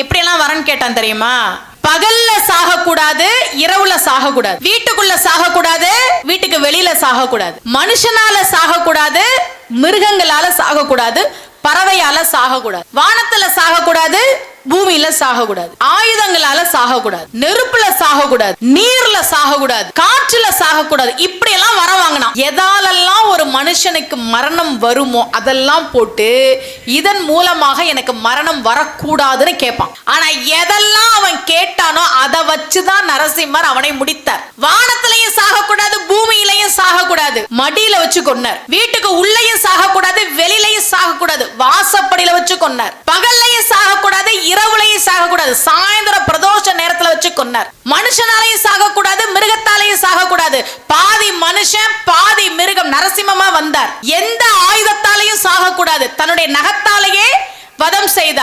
எப்படி எல்லாம் வரன் கேட்டான் தெரியுமா? பகல்ல சாகக்கூடாது, இரவுல சாகக்கூடாது, வீட்டுக்குள்ள சாகக்கூடாது, வீட்டுக்கு வெளியில சாகக்கூடாது, மனுஷனால சாகக்கூடாது, மிருகங்களால சாகக்கூடாது, பறவையால சாகக்கூடாது, வானத்துல சாகக்கூடாது, பூமியில சாகக்கூடாது, ஆயுதங்களால சாகக்கூடாது, நெருப்புல சாகக்கூடாது, நீர்ல சாகக்கூடாது, காற்றுல சாகக்கூடாது. இப்படி எல்லாம் வர வாங்கினான். எதாலெல்லாம் ஒரு மனுஷனுக்கு மரணம் வருமோ அதெல்லாம் போட்டு இதன் மூலமாக எனக்கு மரணம் வரக்கூடாதுன்னு கேட்பான். ஆனா எதெல்லாம் அவன் கேட்டானோ அதை வச்சுதான் நரசிம்மர் அவனை முடித்தார். வானத்திலையும் சாகக்கூடாது, பூமியிலையும் சாகக்கூடாது, மடியில வச்சு கொன்னார். வீட்டுக்கு உள்ளேயும் சாகக்கூடாது, வெளியிலையும் சாகக்கூடாது, வாசப்படியில வச்சு கொன்னார். பகல்லையும் சாகக்கூடாது, இரவுலையும் சாகக்கூடாது, சாயந்தர பிரதோஷ நேரத்துல வச்சு கொன்னார். மனுஷனாலையும் சாகக்கூடாது, மிருகத்தாலையும் சாகக்கூடாது, பாதி மனுஷன் பாதி மிருகம் நரசிம்மமா வந்தார். எந்த ஆயுதத்தாலையும் சாகக்கூடாது, தன்னுடைய நகத்தாலேயே வதம் செய்தார்.